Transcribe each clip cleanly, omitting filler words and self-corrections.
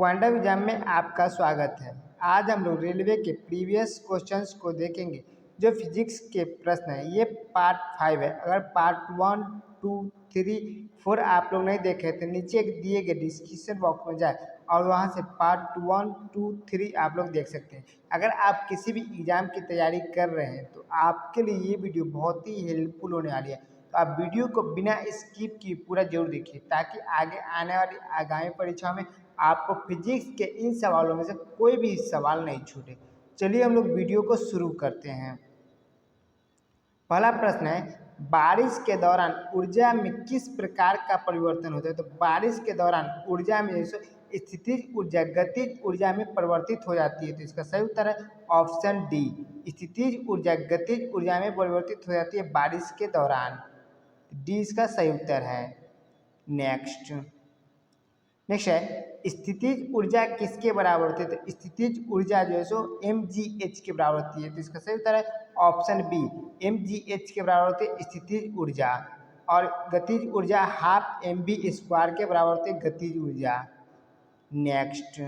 Quantum exam में आपका स्वागत है। आज हम लोग रेलवे के प्रीवियस क्वेश्चंस को देखेंगे जो फिजिक्स के प्रश्न है। ये पार्ट 5 है। अगर पार्ट 1, 2, 3, 4 आप लोग नहीं देखे तो नीचे दिए गए डिस्क्रिप्शन बॉक्स में जाए और वहां से पार्ट 1, 2, 3 आप लोग देख सकते हैं। अगर आप किसी भी एग्जाम की तैयारी कर रहे हैं तो आपके लिए ये वीडियो बहुत ही हेल्पफुल होने वाली है। तो आप वीडियो को बिना स्किप किए पूरा जरूर देखिए ताकि आगे आने वाली आगामी परीक्षा में आपको फिजिक्स के इन सवालों में से कोई भी सवाल नहीं छूटे। चलिए हम लोग वीडियो को शुरू करते हैं। पहला प्रश्न है, बारिश के दौरान ऊर्जा में किस प्रकार का परिवर्तन होता है? तो बारिश के दौरान ऊर्जा में जैसे स्थितिज ऊर्जा गतिज ऊर्जा में परिवर्तित हो जाती है। तो इसका सही उत्तर है ऑप्शन डी, स्थितिज ऊर्जा गतिज ऊर्जा में परिवर्तित हो जाती है बारिश के दौरान। डी इसका सही उत्तर है। नेक्स्ट है, स्थितिज ऊर्जा किसके बराबर होती है? तो स्थितिज ऊर्जा जो है सो mgh के बराबर होती है। तो इसका सही उत्तर है ऑप्शन बी, mgh के बराबर होती है स्थितिज ऊर्जा। और गतिज ऊर्जा हाफ mv² के बराबर होती है गतिज ऊर्जा। नेक्स्ट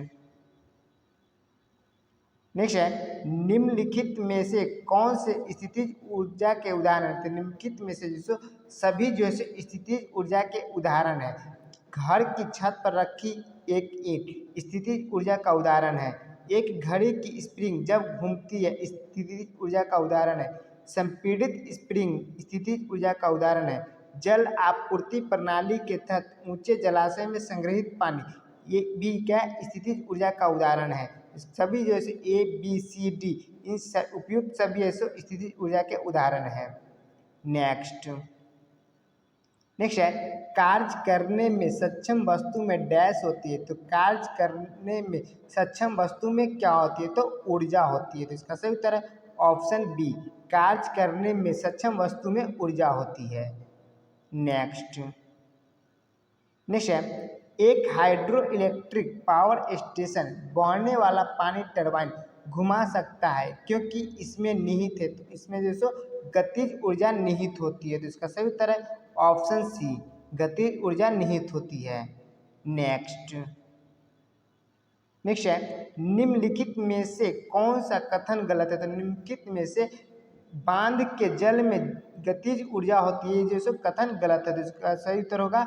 है, निम्नलिखित में से कौन से स्थितिज ऊर्जा के उदाहरण? तो निम्नलिखित में से जो सभी जो है स्थितिज ऊर्जा के उदाहरण है। घर की छत पर रखी एक ईंट स्थितिज ऊर्जा का उदाहरण है। एक घड़ी की स्प्रिंग जब घूमती है स्थितिज ऊर्जा का उदाहरण है। संपीड़ित स्प्रिंग स्थितिज ऊर्जा का उदाहरण है। जल आपूर्ति प्रणाली के तहत ऊंचे जलाशय में संग्रहित पानी, ये भी क्या स्थितिज ऊर्जा का उदाहरण है। सभी जो है ए बी सी डी इन उपयुक्त सभी ऐसे स्थितिज ऊर्जा के उदाहरण है। नेक्स्ट है, कार्य करने में सक्षम वस्तु में डैश होती है। तो कार्य करने में सक्षम वस्तु में क्या होती है? तो ऊर्जा होती है। तो इसका सही उत्तर है ऑप्शन बी, कार्य करने में सक्षम वस्तु में ऊर्जा होती है। नेक्स्ट है, एक हाइड्रो इलेक्ट्रिक पावर स्टेशन बहने वाला पानी टरबाइन घुमा सकता है क्योंकि इसमें निहित है। तो इसमें जो सो गतिज ऊर्जा निहित होती है। तो इसका सही उत्तर है ऑप्शन सी, गतिज ऊर्जा निहित होती है। नेक्स्ट है, निम्नलिखित में से कौन सा कथन गलत है? तो निम्नलिखित में से बांध के जल में गतिज ऊर्जा होती है जो सो कथन गलत है। तो इसका सही उत्तर होगा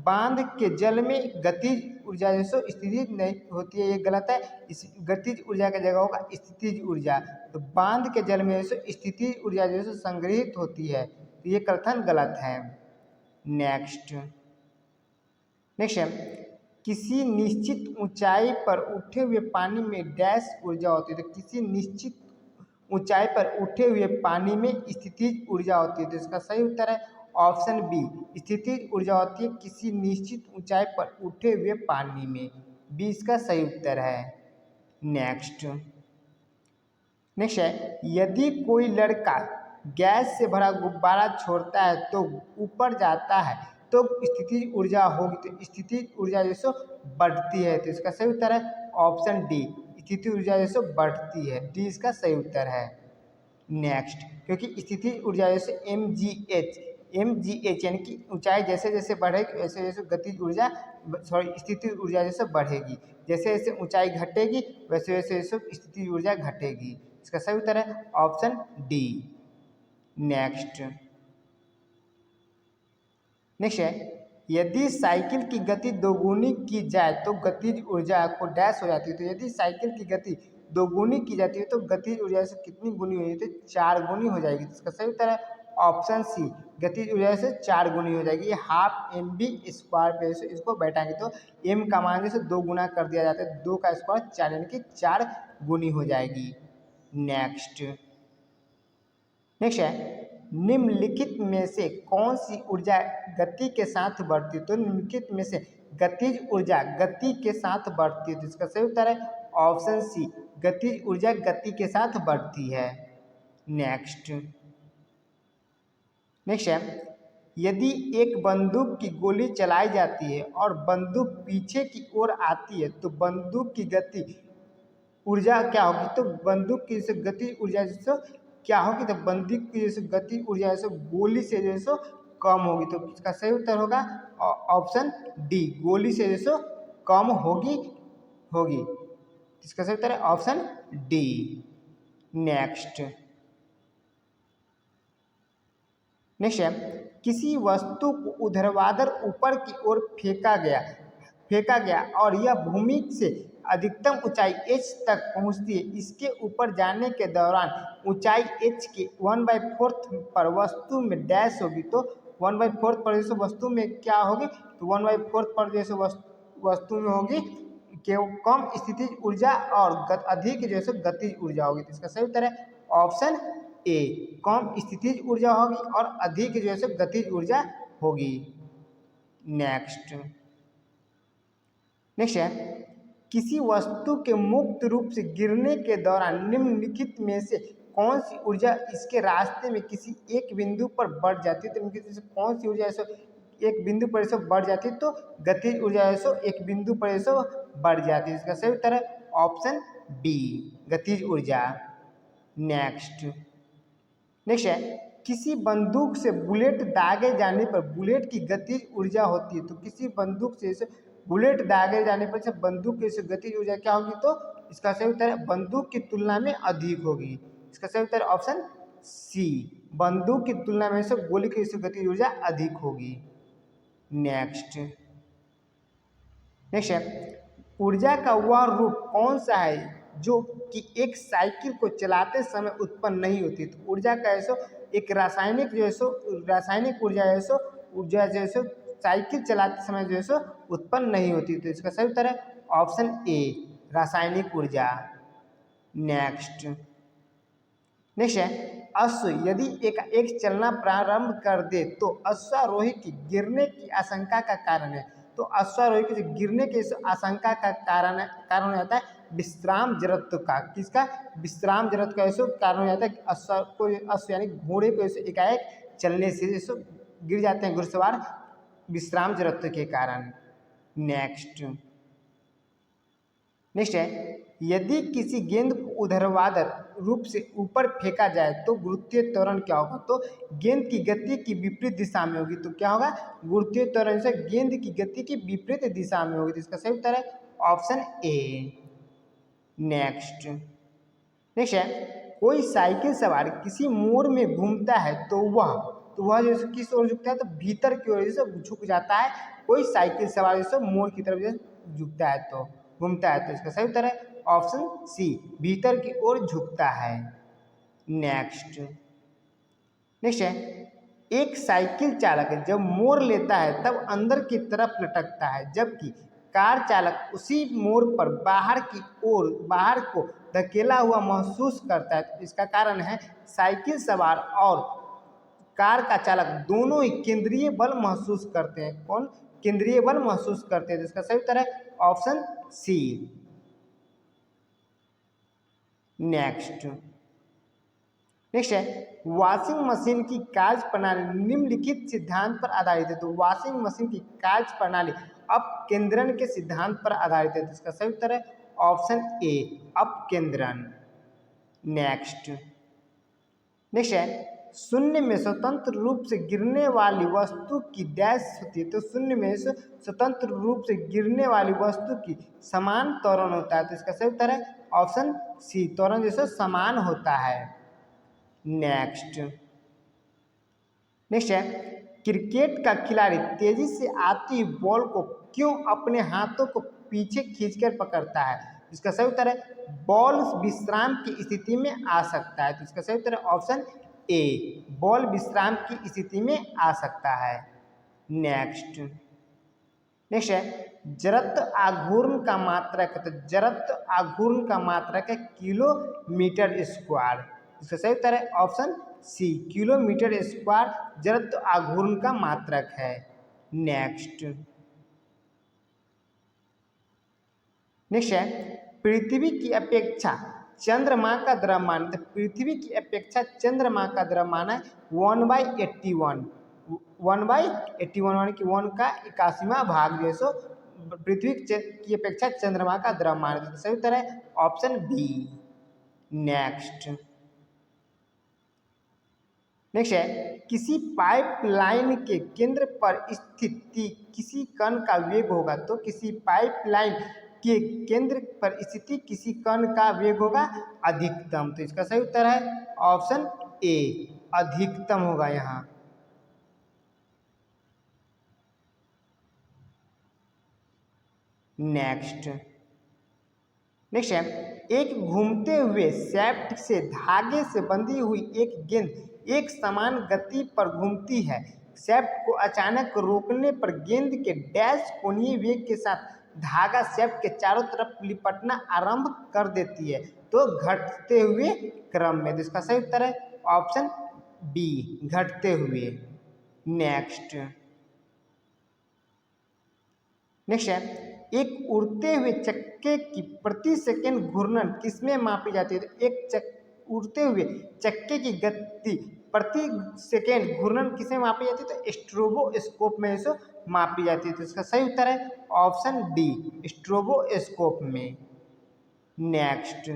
बांध के जल में गतिज ऊर्जा जो सो स्थितिज नहीं होती है, ये गलत है। इस गतिज ऊर्जा की जगह होगा स्थितिज ऊर्जा। तो बांध के जल में जो सो स्थितिज ऊर्जा जो सो संग्रहित होती है, तो ये कथन गलत है। नेक्स्ट है, किसी निश्चित ऊंचाई पर उठे हुए पानी में डैश ऊर्जा होती है। तो किसी निश्चित ऊंचाई पर उठे हुए पानी में स्थितिज ऊर्जा होती है। तो इसका सही उत्तर है ऑप्शन बी, स्थितिज ऊर्जा होती है किसी निश्चित ऊंचाई पर उठे हुए पानी में। बी इसका सही उत्तर है। नेक्स्ट है, यदि कोई लड़का गैस से भरा गुब्बारा छोड़ता है तो ऊपर जाता है तो स्थितिज ऊर्जा होगी। तो स्थितिज ऊर्जा जो सो बढ़ती है। तो इसका सही उत्तर है ऑप्शन डी, स्थितिज ऊर्जा जो सो बढ़ती है। डी इसका सही उत्तर है। नेक्स्ट, क्योंकि स्थितिज ऊर्जा जैसे mgh यानी कि ऊंचाई जैसे जैसे बढ़ेगी वैसे वैसे गतिज ऊर्जा स्थितिज ऊर्जा जैसे बढ़ेगी। जैसे जैसे ऊंचाई घटेगी वैसे वैसे वैसे स्थितिज ऊर्जा घटेगी। इसका सही उत्तर है ऑप्शन डी। नेक्स्ट है, यदि साइकिल की गति दोगुनी की जाए तो गतिज ऊर्जा को डैश हो जाती है। तो यदि साइकिल की गति दोगुनी की जाती है तो गतिज ऊर्जा से कितनी गुनी हो जाती है? 4 गुनी हो जाएगी। इसका सही उत्तर है ऑप्शन सी, गतिज ऊर्जा से 4 गुनी हो जाएगी। ये हाफ mv² पे से इसको बैठाएंगे तो m का मान से 2 गुना कर दिया जाता है। 2 का स्क्वायर 4 यानी कि 4 गुनी हो जाएगी। नेक्स्ट है, निम्नलिखित में से कौन सी ऊर्जा गति के साथ बढ़ती है? तो निम्नलिखित में से गतिज ऊर्जा गति के साथ बढ़ती है। तो इसका सही उत्तर है ऑप्शन सी, गतिज ऊर्जा गति के साथ बढ़ती है। नेक्स्ट है, यदि एक बंदूक की गोली चलाई जाती है और बंदूक पीछे की ओर आती है तो बंदूक की गति ऊर्जा क्या होगी? तो बंदूक की जैसे गति ऊर्जा जैसे क्या होगी? तो बंदूक की जैसे गति ऊर्जा जैसे गोली से जैसे कम होगी। तो इसका सही उत्तर होगा ऑप्शन डी, गोली से जैसे कम होगी होगी। इसका सही उत्तर है ऑप्शन डी। नेक्स्ट है किसी वस्तु को ऊर्ध्वाधर ऊपर की ओर फेंका गया और यह भूमि से अधिकतम ऊंचाई h तक पहुंचती है। इसके ऊपर जाने के दौरान ऊंचाई h के 1/4 पर वस्तु में डैश होगी। तो 1/4 पर जैसे वस्तु में क्या होगी, तो 1/4 पर जैसे वस्तु में होगी कम स्थितिज ऊर्जा और अधिक जैसे गतिज ऊर्जा होगी। तो इसका सही उत्तर है ऑप्शन ए, कम स्थितिज ऊर्जा होगी और अधिक जैसे गतिज ऊर्जा होगी। नेक्स्ट है किसी वस्तु के मुक्त रूप से गिरने के दौरान निम्नलिखित में से कौन सी ऊर्जा इसके रास्ते में किसी एक बिंदु पर बढ़ जाती है। तो निम्नलिखित में से कौन सी ऊर्जा ऐसे एक बिंदु पर ऐसे बढ़ जाती है, तो गतिज ऊर्जा ऐसे एक बिंदु पर ऐसे बढ़ जाती है। इसका सही उत्तर है ऑप्शन बी, गतिज ऊर्जा। नेक्स्ट है किसी बंदूक से बुलेट दागे जाने पर बुलेट की गतिज ऊर्जा होती है। तो किसी बंदूक से ऐसे बुलेट दागे जाने पर बंदूक की गतिज ऊर्जा क्या होगी, तो इसका सही उत्तर है बंदूक की तुलना में अधिक होगी। इसका सही उत्तर ऑप्शन सी, बंदूक की तुलना में से गोली की गतिज ऊर्जा अधिक होगी। नेक्स्ट है ऊर्जा का वह रूप कौन सा है जो कि एक साइकिल को चलाते समय उत्पन्न नहीं होती। तो ऊर्जा का ऐसो एक रासायनिक ऊर्जा ऐसो ऊर्जा जैसे साइकिल चलाते समय जो है उत्पन्न नहीं होती। तो इसका सही उत्तर है ऑप्शन ए, रासायनिक ऊर्जा। नेक्स्ट है अश्व यदि एक चलना प्रारंभ कर दे तो अश्वारोही की गिरने की आशंका का कारण है। तो अश्वारोही के गिरने की आशंका का कारण हो जाता है विश्राम जड़त्व का। किसका? विश्राम जड़त्व का ऐसा कारण हो जाता है अश्व यानी घोड़े को ऐसे एकाएक चलने से जैसे गिर जाते हैं घुड़सवार विश्राम जड़त्व के कारण। नेक्स्ट है यदि किसी गेंद को ऊर्ध्वाधर रूप से ऊपर फेंका जाए तो गुरुत्वीय त्वरण क्या होगा। तो गेंद की गति की विपरीत दिशा में होगी। तो क्या होगा, गुरुत्वीय त्वरण से गेंद की गति की विपरीत दिशा में होगी। तो इसका सही उत्तर है ऑप्शन ए। नेक्स्ट है कोई साइकिल सवार किसी मोड़ में घूमता है तो वह जैसे किस ओर झुकता है, तो भीतर की ओर जैसे झुक जाता है। कोई साइकिल सवार जैसे मोड़ की तरफ जैसे झुकता है तो घूमता है। तो इसका सही उत्तर है ऑप्शन सी, भीतर की ओर झुकता है। नेक्स्ट है एक साइकिल चालक जब मोड़ लेता है तब अंदर की तरफ लटकता है, जबकि कार चालक उसी मोड़ पर बाहर को धकेला हुआ महसूस करता है। तो इसका कारण है साइकिल सवार और कार का चालक दोनों ही केंद्रीय बल महसूस करते हैं। कौन? केंद्रीय बल महसूस करते हैं। तो इसका सही उत्तर है ऑप्शन सी। नेक्स्ट है वॉशिंग मशीन की कार्य प्रणाली निम्नलिखित सिद्धांत पर आधारित है। तो वॉशिंग मशीन की कार्य प्रणाली अपकेंद्रण के सिद्धांत पर आधारित है। तो इसका सही उत्तर है ऑप्शन ए, अपकेंद्रण। नेक्स्ट है शून्य में स्वतंत्र रूप से गिरने वाली वस्तु की डैश होती है। तो शून्य में स्वतंत्र रूप से गिरने वाली वस्तु की समान त्वरण होता है। तो इसका सही उत्तर है ऑप्शन सी, त्वरण जैसे समान होता है। नेक्स्ट है क्रिकेट का खिलाड़ी तेजी से आती बॉल को क्यों अपने हाथों को पीछे खींचकर पकड़ता है। इसका सही उत्तर है बॉल विश्राम की स्थिति में आ सकता है। तो इसका सही उत्तर है ऑप्शन ए, बॉल विश्राम की स्थिति में आ सकता है। नेक्स्ट है जड़त्व आघूर्ण का मात्रक। तो जड़त्व आघूर्ण का मात्रक है किलोमीटर स्क्वायर। इसका सही उत्तर है ऑप्शन सी, किलोमीटर स्क्वायर जड़त्व आघूर्ण का मात्रक है। नेक्स्ट है पृथ्वी की अपेक्षा चंद्रमा का द्रव्यमान। तो पृथ्वी की अपेक्षा चंद्रमा का द्रव्यमान है 1/81 यानी कि 1 का 81वां भाग जो है सो पृथ्वी की अपेक्षा चंद्रमा का द्रव्यमान। सही उत्तर है ऑप्शन बी। नेक्स्ट है किसी पाइपलाइन के केंद्र पर स्थित किसी कण का वेग होगा। तो किसी पाइपलाइन के केंद्र पर स्थिति किसी कण का वेग होगा अधिकतम। तो इसका सही उत्तर है ऑप्शन ए, अधिकतम होगा यहाँ। नेक्स्ट है, एक घूमते हुए शैफ्ट से धागे से बंधी हुई एक गेंद एक समान गति पर घूमती है। शैफ्ट को अचानक रोकने पर गेंद के डैश कोणीय वेग के साथ धागा शैफ्ट के चारों तरफ लिपटना आरंभ कर देती है, तो घटते हुए क्रम में। तो इसका सही उत्तर है ऑप्शन बी, घटते हुए। नेक्स्ट है, एक उड़ते हुए चक्के की प्रति सेकंड घूर्णन किसमें मापी जाती है? तो एक उड़ते हुए चक्के की गति प्रति सेकंड घूर्णन किसमें मापी जाती है? तो स्ट्रोबोस्कोप में इसको मापी जाती है। तो इसका सही उत्तर है ऑप्शन डी, स्ट्रोबोस्कोप में। नेक्स्ट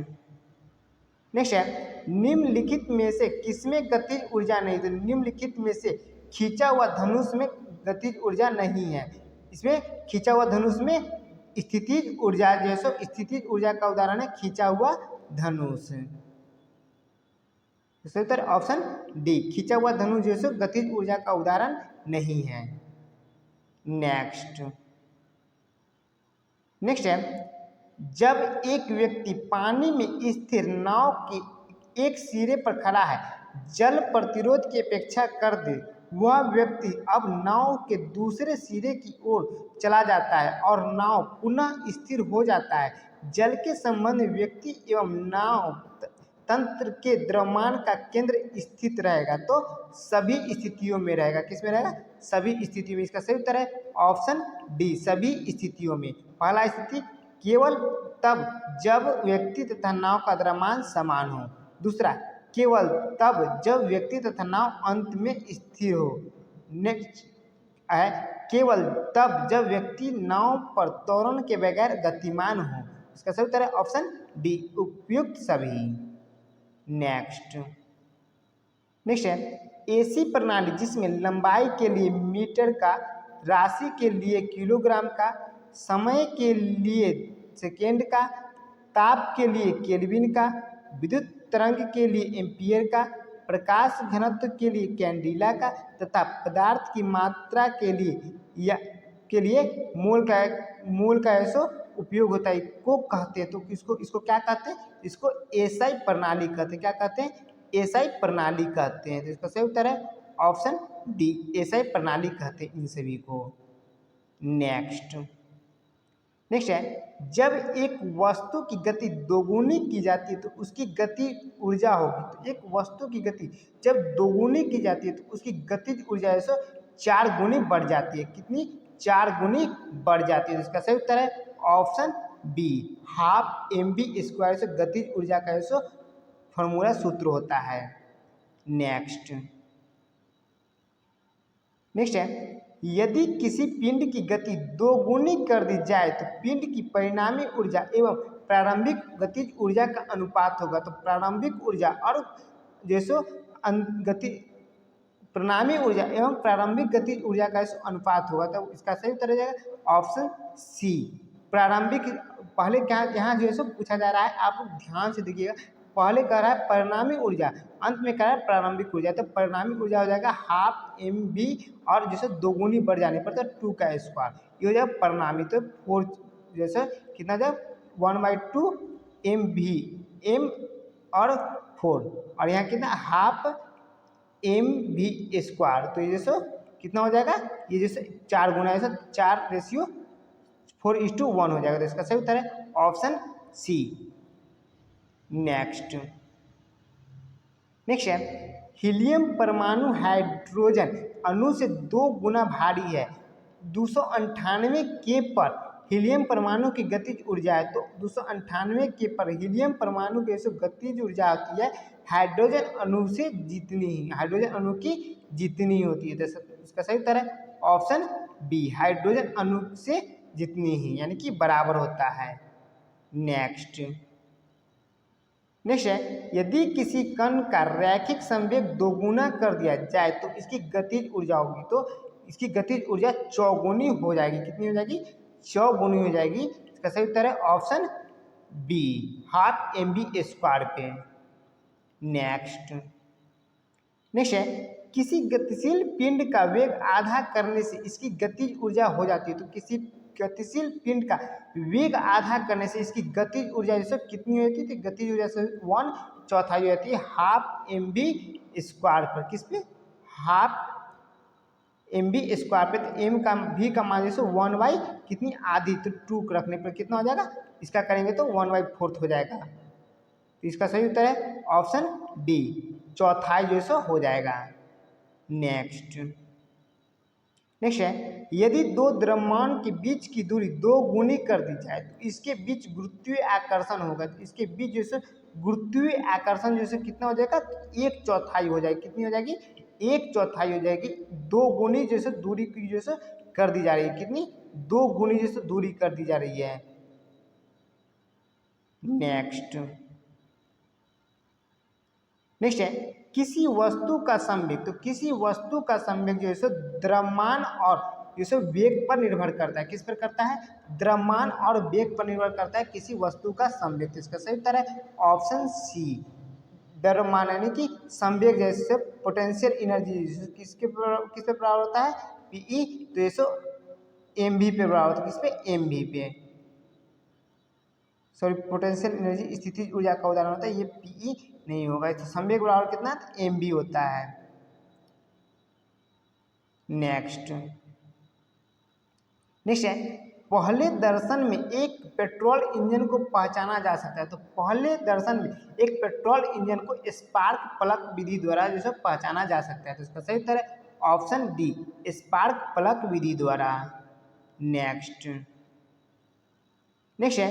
है, निम्नलिखित में से किसमें गतिज ऊर्जा नहीं? तो निम्नलिखित में से खींचा हुआ धनुष में गतिज ऊर्जा नहीं है। इसमें खींचा हुआ धनुष में स्थितिज ऊर्जा, जैसे स्थितिज ऊर्जा का उदाहरण है खींचा हुआ धनुष। इसका उत्तर ऑप्शन डी, खींचा हुआ धनुष जैसे गतिज ऊर्जा का उदाहरण नहीं है। नेक्स्ट है, जब एक व्यक्ति पानी में स्थिर नाव के एक सिरे पर खड़ा है, जल प्रतिरोध की अपेक्षा कर दे, वह व्यक्ति अब नाव के दूसरे सिरे की ओर चला जाता है और नाव पुनः स्थिर हो जाता है। जल के संबंध में व्यक्ति एवं नाव तंत्र के द्रव्यमान का केंद्र स्थित रहेगा, तो सभी स्थितियों में रहेगा। किस में रहेगा? सभी स्थितियों में। इसका सही उत्तर है ऑप्शन डी, सभी स्थितियों में। पहला स्थिति केवल तब जब व्यक्ति तथा नाव का द्रव्यमान समान हो। दूसरा केवल तब जब व्यक्ति तथा नाव अंत में स्थिर हो। नेक्स्ट है केवल तब जब व्यक्ति नाव पर त्वरण के बगैर गतिमान हो। इसका सही उत्तर है ऑप्शन डी, उपयुक्त सभी। नेक्स्ट है, ऐसी प्रणाली जिसमें लंबाई के लिए मीटर का, राशि के लिए किलोग्राम का, समय के लिए सेकेंड का, ताप के लिए केल्विन का, विद्युत तरंग के लिए एम्पियर का, प्रकाश घनत्व के लिए कैंडिला का, तथा पदार्थ की मात्रा के लिए मोल का ऐसा उपयोग होता है को कहते हैं। तो इसको क्या कहते हैं? इसको एसआई प्रणाली कहते हैं। क्या कहते हैं? एसआई प्रणाली कहते हैं। तो इसका सही उत्तर है ऑप्शन डी, एसआई प्रणाली कहते हैं इन सभी को। नेक्स्ट है, जब एक वस्तु की गति दोगुनी की जाती है तो उसकी गति ऊर्जा होगी। तो एक वस्तु की गति जब दोगुनी की जाती है तो उसकी गतिज ऊर्जा ऐसा 4 गुनी बढ़ जाती है। कितनी? 4 गुनी बढ़ जाती है। तो इसका सही उत्तर है ऑप्शन बी, हाफ mv² से गतिज ऊर्जा का ऐसा फॉर्मूला सूत्र होता है। नेक्स्ट है, यदि किसी पिंड की गति दोगुनी कर दी जाए तो पिंड की परिणामी ऊर्जा एवं प्रारंभिक गतिज ऊर्जा का अनुपात होगा। तो प्रारंभिक ऊर्जा और जैसो गति परिणामी ऊर्जा एवं प्रारंभिक गतिज ऊर्जा का अनुपात होगा। तो इसका सही उत्तर हो जाएगा ऑप्शन सी, प्रारंभिक। पहले क्या यहाँ जो है सो पूछा जा रहा है, आप ध्यान से देखिएगा। पहले कह रहा है परिणामी ऊर्जा, अंत में कह रहा है प्रारंभिक ऊर्जा। तो परिणामी ऊर्जा हो जाएगा हाफ mv और जैसे दोगुनी बढ़ जाने पर तो 2 का स्क्वायर, ये हो जाएगा परिणामी। तो 4 जैसे कितना जब 1/2 mv, m और 4, और यहाँ कितना हाफ mv²। तो ये जैसे कितना हो जाएगा? ये जैसे 4 गुना ऐसा 4:4:1 हो जाएगा। तो इसका सही उत्तर है ऑप्शन सी। नेक्स्ट है, हीलियम परमाणु हाइड्रोजन अणु से 2 गुना भारी है। 298 के पर हीलियम परमाणु की गतिज ऊर्जा है। तो 298 के पर हीलियम परमाणु की जो गतिज ऊर्जा होती है हाइड्रोजन अणु से जितनी ही, हाइड्रोजन अणु की जितनी होती है। तो इसका सही उत्तर है ऑप्शन बी, हाइड्रोजन अणु से जितनी ही, यानी कि बराबर होता है। नेक्स्ट है, यदि किसी कण का रैखिक संवेग दोगुना कर दिया जाए तो इसकी गतिज ऊर्जा होगी। तो इसकी गतिज ऊर्जा चौगुनी हो जाएगी। कितनी हो जाएगी? 6 गुनी हो जाएगी। इसका सही उत्तर है ऑप्शन बी, हाफ mv² पे। नेक्स्ट है, किसी गतिशील पिंड का वेग आधा करने से इसकी गतिज ऊर्जा हो जाती है। तो किसी गतिशील पिंड का वेग आधा करने से इसकी गतिज ऊर्जा जैसे कितनी होती है? तो गतिज ऊर्जा से 1/4 हो जाती है हाफ mv² पर। किस पे? हाफ mv² पे। तो m का v का मान जैसे 1/, कितनी? आधी। तो 2 रखने पर कितना हो जाएगा? इसका करेंगे तो 1/4 हो जाएगा। तो इसका सही उत्तर है ऑप्शन डी, चौथाई जो सो हो जाएगा। नेक्स्ट है, यदि दो द्रव्यमान के बीच की दूरी 2 गुनी कर दी जाए तो इसके बीच गुरुत्वीय आकर्षण होगा। तो इसके बीच जैसे गुरुत्वीय आकर्षण जैसे कितना हो जाएगा? 1/4 हो जाएगी। कितनी हो जाएगी? 1/4 हो जाएगी। 2 गुनी जैसे दूरी की जैसे कर दी जा रही है। कितनी? 2 गुनी जैसे दूरी कर दी जा रही है। नेक्स्ट है, किसी वस्तु का संवेग। तो किसी वस्तु का संवेग जो है द्रव्यमान और जैसे वेग पर निर्भर करता है। किस पर करता है? द्रव्यमान और वेग पर निर्भर करता है किसी वस्तु का संवेग। तो इसका सही उत्तर है ऑप्शन सी, द्रव्यमान यानी कि संवेग जैसे पोटेंशियल एनर्जी किस पे बराबर होता है? पीई। तो ये एमवी पे बराबर होता है। किस पे? एमवी पे। सॉरी, पोटेंशियल एनर्जी स्थितिज ऊर्जा का उदाहरण होता है, ये पीई नहीं होगा। तो संवेग बराबर कितना? एमवी होता है। नेक्स्ट है, पहले दर्शन में एक पेट्रोल इंजन को पहचाना जा सकता है। तो पहले दर्शन में एक पेट्रोल इंजन को स्पार्क प्लग विधि द्वारा जैसे पहचाना जा सकता है। तो इसका सही उत्तर है ऑप्शन डी, स्पार्क प्लग विधि द्वारा। नेक्स्ट है,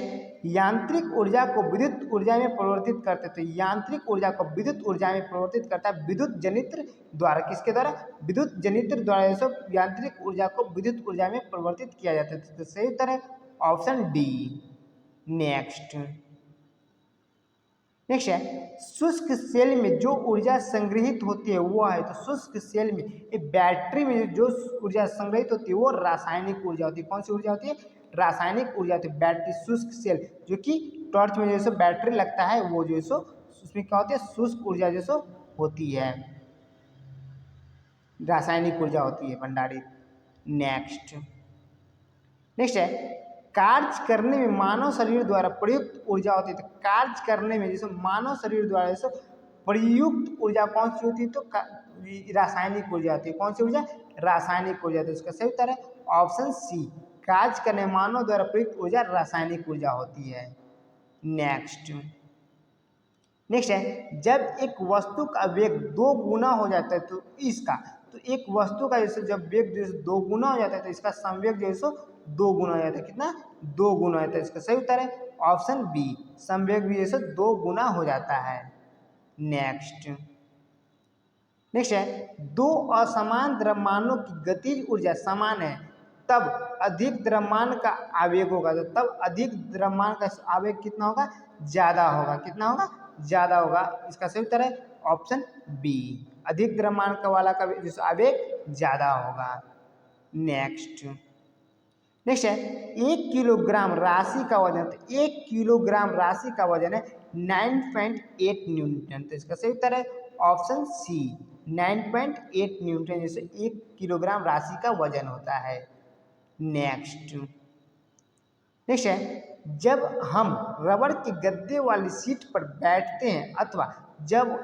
यांत्रिक ऊर्जा को विद्युत ऊर्जा में परिवर्तित करते। तो यांत्रिक ऊर्जा को विद्युत ऊर्जा में परिवर्तित करता है विद्युत जनित्र द्वारा। किसके द्वारा? विद्युत जनित्र द्वारा। ये सब यांत्रिक ऊर्जा को विद्युत ऊर्जा में परिवर्तित किया जाता है। तो सही उत्तर है ऑप्शन डी। नेक्स्ट है, शुष्क सेल में जो ऊर्जा संग्रहित होती है वो है। तो शुष्क सेल में एक बैटरी में जो ऊर्जा संग्रहित होती है वो रासायनिक ऊर्जा होती है। कौन सी ऊर्जा होती है? रासायनिक ऊर्जा होती है। बैटरी शुष्क सेल जो कि टॉर्च में जैसे बैटरी लगता है वो जो सो उसमें क्या होती है? शुष्क ऊर्जा जो सो होती है, रासायनिक ऊर्जा होती है भंडारित। नेक्स्ट है, कार्य करने में मानव शरीर द्वारा प्रयुक्त ऊर्जा होती है। तो कार्य करने में जैसे मानव शरीर द्वारा जैसे प्रयुक्त ऊर्जा कौन सी होती है? तो रासायनिक ऊर्जा होती है। कौन सी ऊर्जा? रासायनिक ऊर्जा। तो इसका सही उत्तर है ऑप्शन सी, कार्य करने मानव द्वारा प्रयुक्त ऊर्जा रासायनिक ऊर्जा होती है। नेक्स्ट है, जब एक वस्तु का वेग 2 गुना हो जाता है तो इसका, तो एक वस्तु का जैसे जब वेग जैसे 2 गुना हो जाता है तो इसका संवेग जैसे 2 गुना हो जाता है। कितना? 2 गुना हो जाता है। इसका सही उत्तर है ऑप्शन बी, संवेग भी जैसे 2 गुना हो जाता है। नेक्स्ट है, दो असमान द्रव्यमानों की गतिज ऊर्जा समान है तब अधिक द्रव्यमान का आवेग होगा। तो तब अधिक द्रव्यमान का आवेग कितना होगा? ज्यादा होगा। कितना होगा? ज्यादा होगा। इसका सही उत्तर है ऑप्शन बी, अधिक द्रव्यमान का वाला का जो आवेग ज्यादा होगा। नेक्स्ट है, 1 किलोग्राम राशि का वजन। तो 1 किलोग्राम राशि का वजन है 9.8 न्यूटन। तो इसका सही उत्तर है ऑप्शन सी, 9.8 न्यूटन जैसे 1 किलोग्राम राशि का वजन होता है। नेक्स्ट है, जब हम रबड़ के गद्दे वाली सीट पर बैठते हैं अथवा जब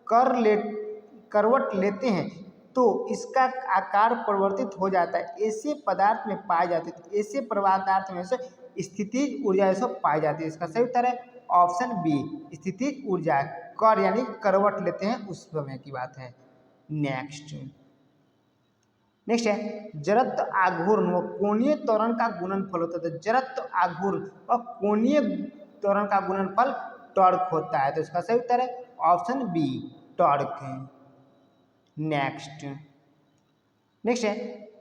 करवट लेते हैं तो इसका आकार परिवर्तित हो जाता है। ऐसे पदार्थ में पाए जाते हैं। तो ऐसे पदार्थ में से स्थितिज ऊर्जा सब पाई जाती है। इसका सही उत्तर है ऑप्शन बी, स्थितिज ऊर्जा। कर यानी करवट लेते हैं उस समय की बात है। नेक्स्ट है, जड़त्व आघूर्ण व कोणीय त्वरण का गुणनफल होता है। तो जड़त्व आघूर्ण और कोणीय त्वरण का गुणनफल टॉर्क होता है। तो इसका सही उत्तर है ऑप्शन बी, टॉर्क है। नेक्स्ट है,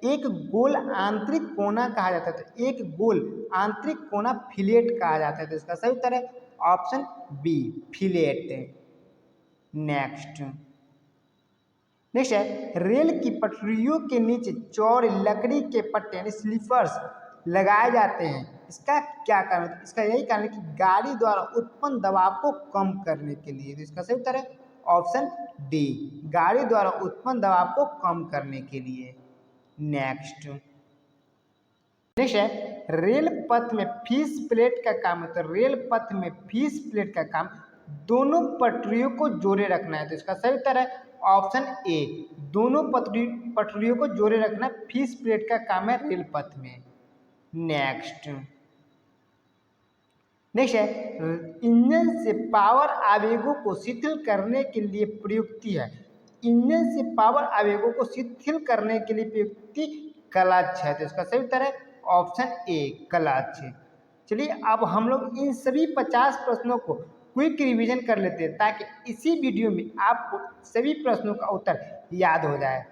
एक गोल आंतरिक कोना कहा जाता है। तो एक गोल आंतरिक कोना फिलेट कहा जाता है। तो इसका सही उत्तर है ऑप्शन बी, फिलेट। नेक्स्ट है, रेल की पटरियों के नीचे चौड़े लकड़ी के पट्टे यानी स्लीपर्स लगाए जाते हैं इसका क्या कारण है? इसका यही कारण है कि गाड़ी द्वारा उत्पन्न दबाव को कम करने के लिए। तो इसका सही उत्तर है ऑप्शन डी, गाड़ी द्वारा उत्पन्न दबाव को कम करने के लिए। नेक्स्ट है रेल पथ में फीस प्लेट का काम है। तो रेल पथ में फीस प्लेट का काम दोनों पटरियों को जोड़े रखना है। तो इसका सही उत्तर है ऑप्शन ए, दोनों पटरियों को जोड़े रखना फीस प्लेट का काम है रेल पथ में। नेक्स्ट है इंजन से पावर आवेगों को शिथिल करने के लिए प्रयुक्ति है। इंजन से पावर आवेगों को शिथिल करने के लिए प्रयुक्ति क्लच है। तो इसका सही उत्तर है ऑप्शन ए, क्लच। चलिए अब हम लोग इन सभी 50 प्रश्नों को क्विक रिवीजन कर लेते हैं ताकि इसी वीडियो में आपको सभी प्रश्नों का उत्तर याद हो जाए।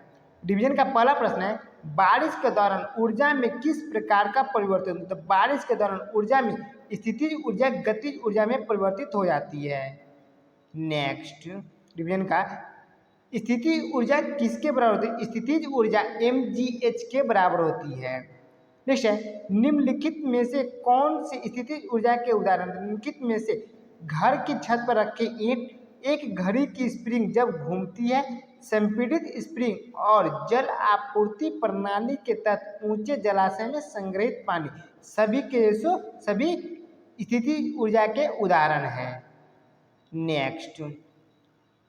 डिवीजन का पहला प्रश्न है बारिश के दौरान ऊर्जा में किस प्रकार का परिवर्तन होता है? तो बारिश के दौरान ऊर्जा में स्थितिज ऊर्जा गतिज ऊर्जा में परिवर्तित हो जाती है। नेक्स्ट डिवीजन का स्थितिज ऊर्जा किसके बराबर होती है? स्थितिज ऊर्जा mgh के बराबर होती है। नेक्स्ट है निम्नलिखित में से कौन सी स्थितिज ऊर्जा के उदाहरण? निम्नलिखित में से घर की छत पर रखे ईंट, एक घड़ी की स्प्रिंग जब घूमती है, संपीड़ित स्प्रिंग और जल आपूर्ति प्रणाली के तहत ऊंचे जलाशय में संग्रहित पानी, सभी के सभी स्थितिज ऊर्जा के उदाहरण हैं। नेक्स्ट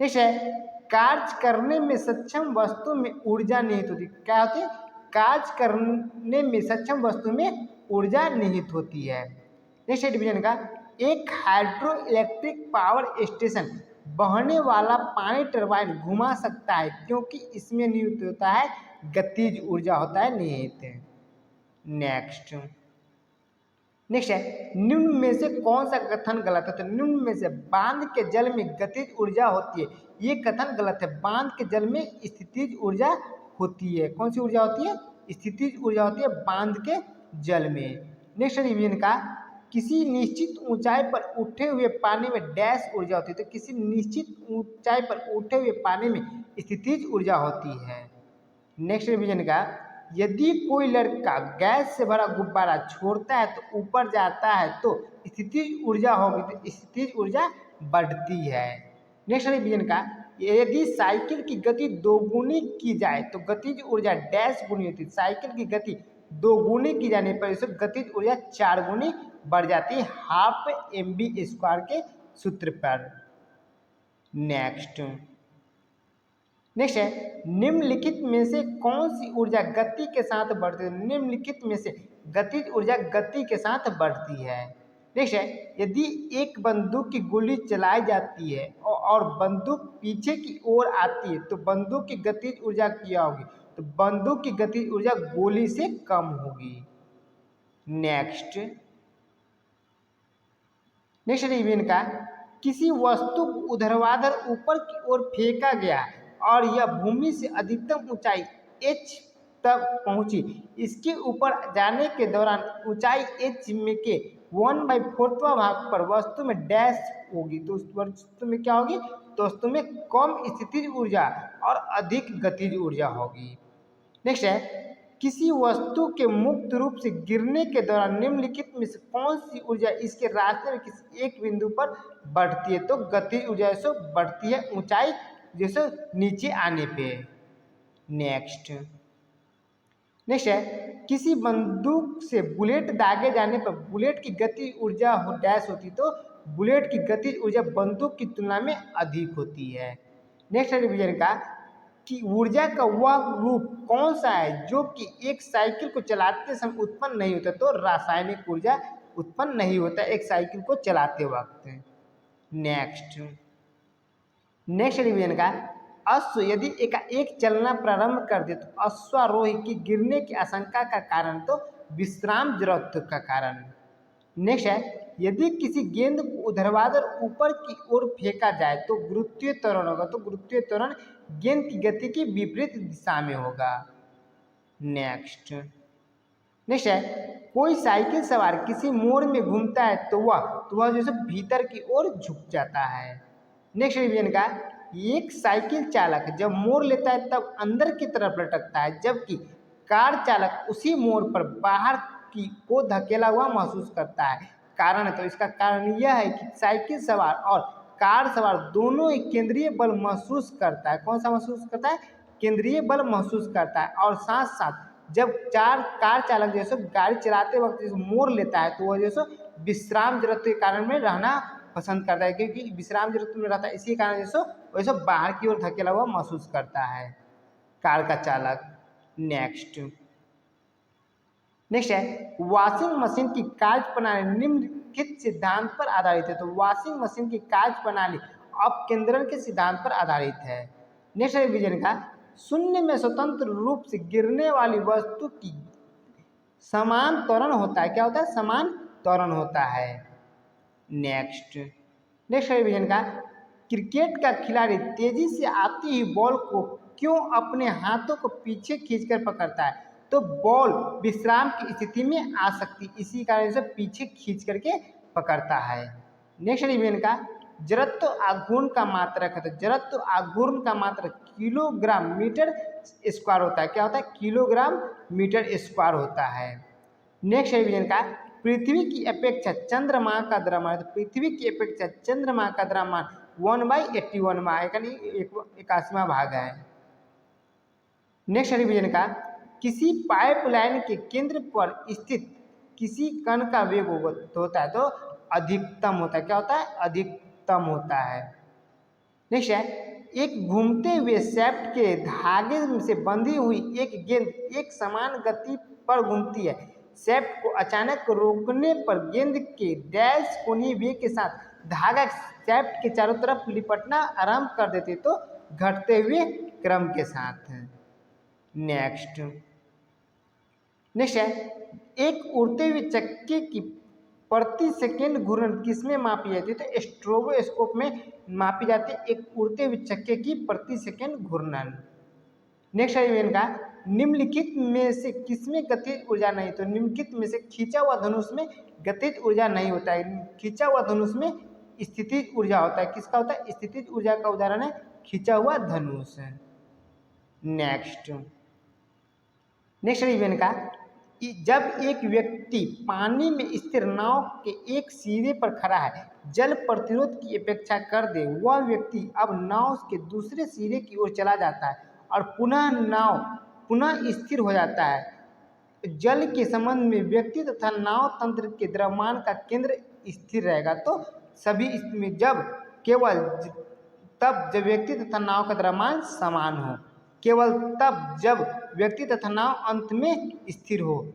है कार्य करने में सक्षम वस्तु में ऊर्जा निहित होती। क्या होती है? कार्य करने में सक्षम वस्तु में ऊर्जा निहित होती है। नेक्स्ट डिवीजन का एक हाइड्रो इलेक्ट्रिक पावर स्टेशन बहने वाला पानी टरबाइन घुमा सकता है क्योंकि इसमें निहित होता है गतिज ऊर्जा होता है निहित। नेक्स्ट है निम्न में से कौन सा कथन गलत है? तो निम्न में से बांध के जल में गतिज ऊर्जा होती है, ये कथन गलत है। बांध के जल में स्थितिज ऊर्जा होती है। कौन सी ऊर्जा होती है? स्थितिज ऊर्जा होती है बांध के जल में। नेक्स्ट डिवीजन का किसी निश्चित ऊंचाई पर उठे हुए पानी में डैश ऊर्जा होती है। तो किसी निश्चित ऊंचाई पर उठे हुए पानी में स्थितिज ऊर्जा होती है। नेक्स्ट डिवीजन का यदि कोई लड़का गैस से भरा गुब्बारा छोड़ता है तो ऊपर जाता है तो स्थितिज ऊर्जा होगी, तो स्थितिज ऊर्जा बढ़ती है। नेक्स्ट डिवीजन का यदि साइकिल की गति दोगुनी की जाए तो गतिज ऊर्जा डैश गुनी होती है। साइकिल की गति दोगुनी की जाने पर इसे गतिज ऊर्जा 4 गुनी बढ़ जाती है, हाफ mv² के सूत्र पर। नेक्स्ट है निम्नलिखित में से कौन सी ऊर्जा गति के साथ बढ़ती है? निम्नलिखित में से गतिज ऊर्जा गति के साथ बढ़ती है। नेक्स्ट है यदि एक बंदूक की गोली चलाई जाती है और बंदूक पीछे की ओर आती है तो बंदूक की गतिज ऊर्जा क्या होगी? तो बंदूक की गतिज ऊर्जा गोली से कम होगी। नेक्स्ट डिवीजन का किसी वस्तु को ऊर्ध्वाधर ऊपर की ओर फेंका गया और यह भूमि से अधिकतम ऊंचाई h तक पहुंची। इसके ऊपर जाने के दौरान ऊंचाई h में के 1/4वां भाग पर वस्तु में डैश होगी। तो उस वस्तु में क्या होगी? तो वस्तु में कम स्थितिज ऊर्जा और अधिक गतिज ऊर्जा होगी। नेक्स्ट है किसी वस्तु के मुक्त रूप से गिरने के दौरान निम्नलिखित में से कौन सी ऊर्जा इसके रास्ते में किसी एक बिंदु पर बढ़ती है? तो गतिज ऊर्जा से बढ़ती है ऊंचाई जैसे नीचे आने पे। नेक्स्ट है किसी बंदूक से बुलेट दागे जाने पर बुलेट की गति ऊर्जा डैश होती, तो बुलेट की गति ऊर्जा बंदूक की तुलना में अधिक होती है। नेक्स्ट डिवीजन का कि ऊर्जा का वह रूप कौन सा है जो कि एक साइकिल को चलाते समय उत्पन्न नहीं होता? तो रासायनिक ऊर्जा उत्पन्न नहीं होता एक साइकिल को चलाते वक्त। नेक्स्ट डिवीजन का अश्व यदि एक चलना प्रारंभ कर दे तो अश्वारोही की गिरने की आशंका का कारण तो विश्राम जरूरत का कारण। नेक्स्ट है यदि किसी गेंद को ऊर्ध्वाधर ऊपर की ओर फेंका जाए तो गुरुत्वीय त्वरण होगा। तो गुरुत्वीय त्वरण गेंद की गति की विपरीत दिशा में होगा। नेक्स्ट है कोई साइकिल सवार किसी मोड़ में घूमता है तो वह जैसे भीतर की ओर झुक जाता है। नेक्स्ट डिवीजन का एक साइकिल चालक जब मोड़ लेता है तब अंदर की तरफ लटकता है, जबकि कार चालक उसी मोड़ पर बाहर को धकेला हुआ महसूस करता है। कारण, तो इसका कारण यह है कि साइकिल सवार और कार सवार दोनों एक केंद्रीय बल महसूस करता है। कौन सा महसूस करता है? केंद्रीय बल महसूस करता है। और साथ साथ जब कार चालक जैसे गाड़ी चलाते वक्त मोड़ लेता है तो वह जैसे विश्राम जरूरत के कारण में रहना पसंद करता है, क्योंकि विश्राम जरूरत में रहता है, इसी कारण जैसे वैसे बाहर की ओर धकेला हुआ महसूस करता है कार का चालक। नेक्स्ट है वॉशिंग मशीन की कार्य प्रणाली निम्नलिखित सिद्धांत पर आधारित है। तो वॉशिंग मशीन की कार्य प्रणाली अपकेंद्रण के सिद्धांत पर आधारित है। नेक्स्ट रिवीजन का शून्य में स्वतंत्र रूप से गिरने वाली वस्तु की समान त्वरण होता है। क्या होता है? समान त्वरण होता है। नेक्स्ट रिवीजन का क्रिकेट का खिलाड़ी तेजी से आती हुई बॉल को क्यों अपने हाथों को पीछे खींचकर पकड़ता है? तो बॉल विश्राम की स्थिति में आ सकती, इसी कारण से पीछे खींच करके पकड़ता है। नेक्स्ट रिवीजन का जड़त्व आघूर्ण का मात्रक है। तो जड़त्व आघूर्ण का मात्रक किलोग्राम मीटर स्क्वायर होता है। क्या होता है? किलोग्राम मीटर स्क्वायर होता है। नेक्स्ट रिवीजन का पृथ्वी की अपेक्षा चंद्रमा का द्रव्यमान, तो पृथ्वी की अपेक्षा चंद्रमा का द्रव्यमान 1/81 यानी 81वां भाग है। नेक्स्ट रिवीजन का किसी पाइपलाइन के केंद्र पर स्थित किसी कण का वेग होता है तो अधिकतम होता है। क्या होता है? अधिकतम होता है। नेक्स्ट है एक घूमते हुए शाफ्ट के धागे से बंधी हुई एक गेंद एक समान गति पर घूमती है। शाफ्ट को अचानक रोकने पर गेंद के डैश कोणीय वेग के साथ धागा शाफ्ट के चारों तरफ लिपटना आरंभ कर देते तो घटते हुए क्रम के साथ। नेक्स्ट है एक उड़ते हुए चक्के की प्रति सेकेंड घूर्णन किसमें मापी जाती है? तो स्ट्रोबोस्कोप में मापी जाती है एक उड़ते हुए चक्के की प्रति सेकेंड घूर्णन। नेक्स्ट है इनका निम्नलिखित में से किसमें गतिज ऊर्जा नहीं? तो निम्नलिखित में से खींचा हुआ धनुष में गतिज ऊर्जा नहीं होता है। खींचा हुआ धनुष में स्थितिज ऊर्जा होता है। किसका होता है? स्थितिज ऊर्जा का उदाहरण है खींचा हुआ धनुष। नेक्स्ट रिवीजन का जब एक व्यक्ति पानी में स्थिर नाव के एक सिरे पर खड़ा है, जल प्रतिरोध की अपेक्षा कर दे, वह व्यक्ति अब नाव के दूसरे सिरे की ओर चला जाता है और नाव पुनः स्थिर हो जाता है। जल के संबंध में व्यक्ति तथा नाव तंत्र के द्रव्यमान का केंद्र स्थिर रहेगा। तो सभी में जब केवल तब जब व्यक्ति तथा नाव का द्रव्यमान समान हो, केवल तब जब व्यक्ति तथा नाव अंत में स्थिर हो,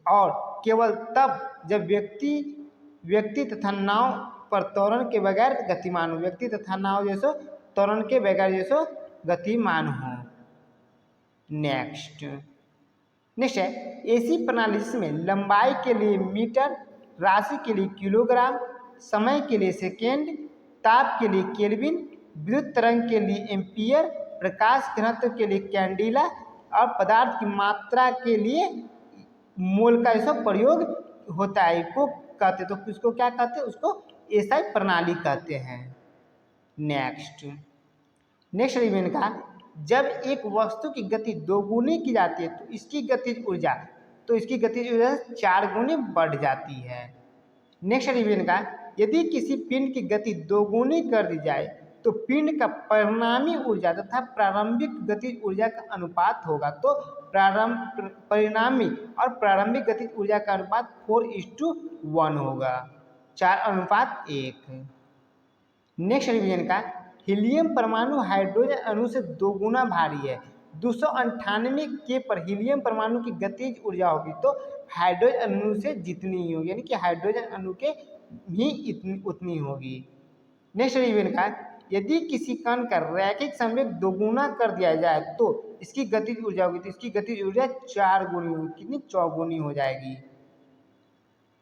और केवल तब जब व्यक्ति तथा नाव पर त्वरण के बगैर गतिमान हो। व्यक्ति तथा नाव जैसो त्वरण के बगैर जैसो गतिमान हो। नेक्स्ट है ऐसी प्रणाली जिसमें लंबाई के लिए मीटर, राशि के लिए किलोग्राम, समय के लिए सेकेंड, ताप के लिए केल्विन, विद्युत तरंग के लिए एम्पियर, प्रकाश घनत्व के लिए कैंडिला और पदार्थ की मात्रा के लिए मोल का ऐसा प्रयोग होता है को कहते, तो उसको क्या कहते हैं? उसको एसआई प्रणाली कहते हैं। नेक्स्ट रिवीजन का जब एक वस्तु की गति दोगुनी की जाती है तो इसकी गतिज ऊर्जा 4 गुनी बढ़ जाती है। नेक्स्ट रिवीजन का यदि किसी पिंड की गति दोगुनी कर दी जाए तो पिंड का परिणामी ऊर्जा तथा प्रारंभिक गतिज ऊर्जा का अनुपात होगा। तो परिणामी और प्रारंभिक गतिज ऊर्जा का अनुपात 4:1 होगा, 4:1। नेक्स्ट रिवीजन का हीलियम परमाणु हाइड्रोजन अणु से 2 गुना भारी है। 298 के पर हीलियम परमाणु की गतिज ऊर्जा होगी तो हाइड्रोजन अणु से जितनी ही होगी, यानी कि हाइड्रोजन अणु के भी उतनी होगी। नेक्स्ट रिवीजन का यदि किसी कण का रैखिक संवेग 2 गुना कर दिया जाए तो इसकी गतिज ऊर्जा होगी, तो इसकी गतिज ऊर्जा 4 गुनी होगी, कितनी? 4 गुनी हो जाएगी।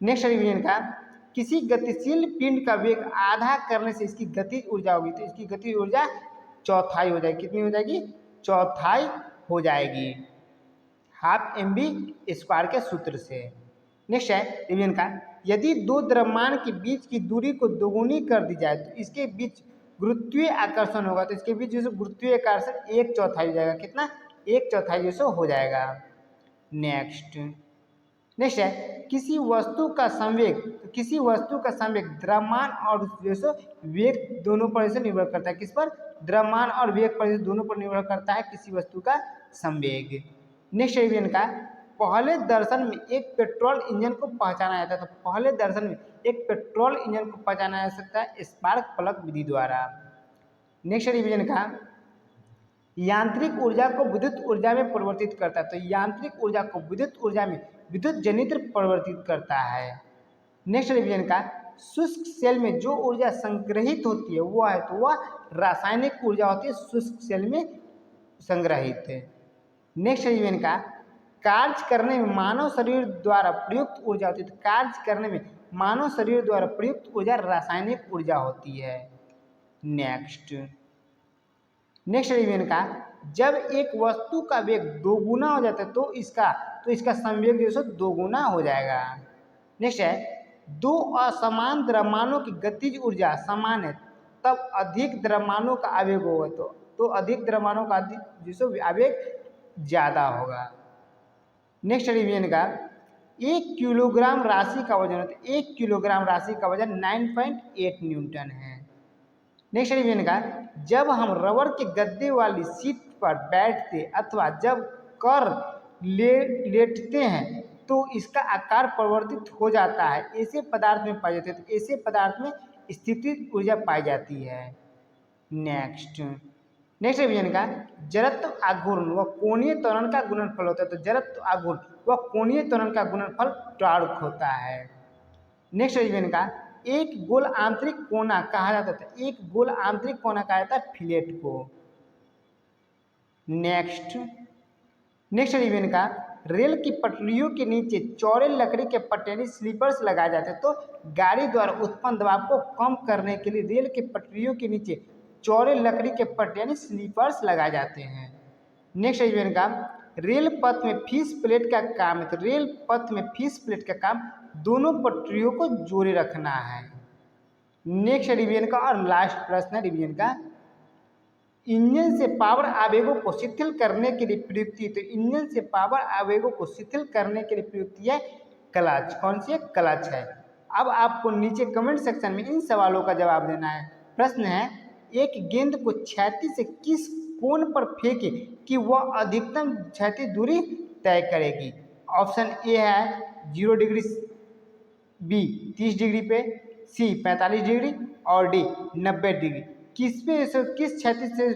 नेक्स्ट रिवीजन का किसी गतिशील पिंड का वेग आधा करने से इसकी गतिज ऊर्जा होगी, तो इसकी गतिज ऊर्जा चौथाई हो जाएगी। कितनी हो जाएगी? चौथाई हो जाएगी, 12 mv² के सूत्र से। नेक्स्ट है रिवीजन का यदि 2 द्रव्यमान के बीच की दूरी को दोगुनी कर दी जाए तो इसके बीच गुरुत्वीय आकर्षण होगा, तो इसके बीच जैसे गुरुत्वीय आकर्षण 1/4 हो जाएगा। कितना? 1/4 जैसे हो जाएगा। नेक्स्ट नेक्स्ट है किसी वस्तु का संवेग, तो किसी वस्तु का संवेग द्रव्यमान और जो सो वेग दोनों पर से निर्भर करता है। किस पर? द्रव्यमान और वेग पर दोनों पर निर्भर करता है किसी वस्तु का संवेग। नेक्स्ट रिवीजन का पहले दर्शन में एक पेट्रोल इंजन को पहचाना जाता है। तो पहले दर्शन में एक पेट्रोल इंजन को पहचाना जा सकता है स्पार्क प्लग विधि द्वारा। नेक्स्ट रिवीजन का यांत्रिक ऊर्जा को विद्युत ऊर्जा में परिवर्तित करता है। तो यांत्रिक ऊर्जा को विद्युत ऊर्जा में विद्युत जनित्र परिवर्तित करता है। नेक्स्ट रिवीजन का शुष्क सेल में जो ऊर्जा संग्रहित होती है वो है तो वह रासायनिक ऊर्जा होती है शुष्क सेल में संग्रहित है। नेक्स्ट रिवीजन का कार्य करने में मानव शरीर द्वारा प्रयुक्त ऊर्जा होती है। तो कार्य करने में मानव शरीर द्वारा प्रयुक्त ऊर्जा रासायनिक ऊर्जा होती है। नेक्स्ट रिवीजन का जब एक वस्तु का वेग दोगुना हो जाता है तो इसका संवेग जो है दोगुना हो जाएगा। नेक्स्ट है दो असमान द्रव्यमानों की गतिज ऊर्जा समान है तब अधिक द्रव्यमानों का आवेग होगा। तो अधिक द्रव्यमानों का जो आवेग ज़्यादा होगा। नेक्स्ट रिवीजन का 1 किलोग्राम राशि का वजन होता है। 1 किलोग्राम राशि का वजन 9.8 न्यूटन है। नेक्स्ट रिवीजन का जब हम रबर के गद्दे वाली सीट पर बैठते अथवा जब कर लेटते हैं तो इसका आकार परिवर्तित हो जाता है। ऐसे पदार्थ में पाई जाती है। तो ऐसे पदार्थ में स्थितिज ऊर्जा पाई जाती है। नेक्स्ट रिवीजन का जड़त्व आघूर्ण व कोणीय त्वरण का गुणनफल होता है। तो जड़त्व आघूर्ण व कोणीय त्वरण का गुणनफल टॉर्क होता है। नेक्स्ट रिवीजन का एक गोल आंतरिक कोना कहा जाता है। एक गोल आंतरिक कोना कहा जाता है फिलेट को। नेक्स्ट रिवीजन का रेल की पटरियों के नीचे चौड़े लकड़ी के पटेरी स्लीपर्स लगाए जाते हैं। तो गाड़ी द्वारा उत्पन्न दबाव को कम करने के लिए रेल के पटरियों के नीचे चौड़े लकड़ी के पटेरी स्लीपर्स लगाए जाते हैं। नेक्स्ट रिवीजन का रेल पथ में फीस प्लेट का काम है। तो रेल पथ में फीस प्लेट का काम दोनों पटरियों को जोड़े रखना है। नेक्स्ट रिवीजन का और लास्ट प्रश्न है रिवीजन का इंजन से पावर आवेगों को शिथिल करने के लिए प्रयुक्त है। तो इंजन से पावर आवेगों को शिथिल करने के लिए प्रयुक्त है क्लच। कौन सी है? क्लच है। अब आपको नीचे कमेंट सेक्शन में इन सवालों का जवाब देना है। प्रश्न है एक गेंद को क्षैतिज से किस कोण पर फेंके कि वह अधिकतम क्षैतिज दूरी तय करेगी। ऑप्शन ए है 0 डिग्री, बी 30 डिग्री पे, सी 45 डिग्री और डी 90 डिग्री। किस क्षैतिज से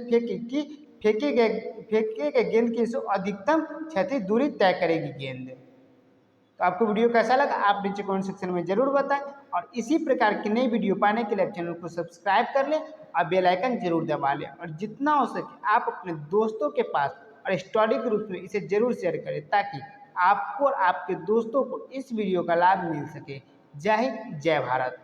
फेंके गए गेंद की अधिकतम क्षैतिज दूरी तय करेगी गेंद। तो आपको वीडियो कैसा लगा आप नीचे कमेंट सेक्शन में जरूर बताएं और इसी प्रकार की नई वीडियो पाने के लिए चैनल को सब्सक्राइब कर लें और बेल आइकन जरूर दबा लें और जितना हो सके आप अपने दोस्तों के पास और स्टडी के रूप में इसे जरूर शेयर करें ताकि आपको और आपके दोस्तों को इस वीडियो का लाभ मिल सके। जय हिंद, जय भारत।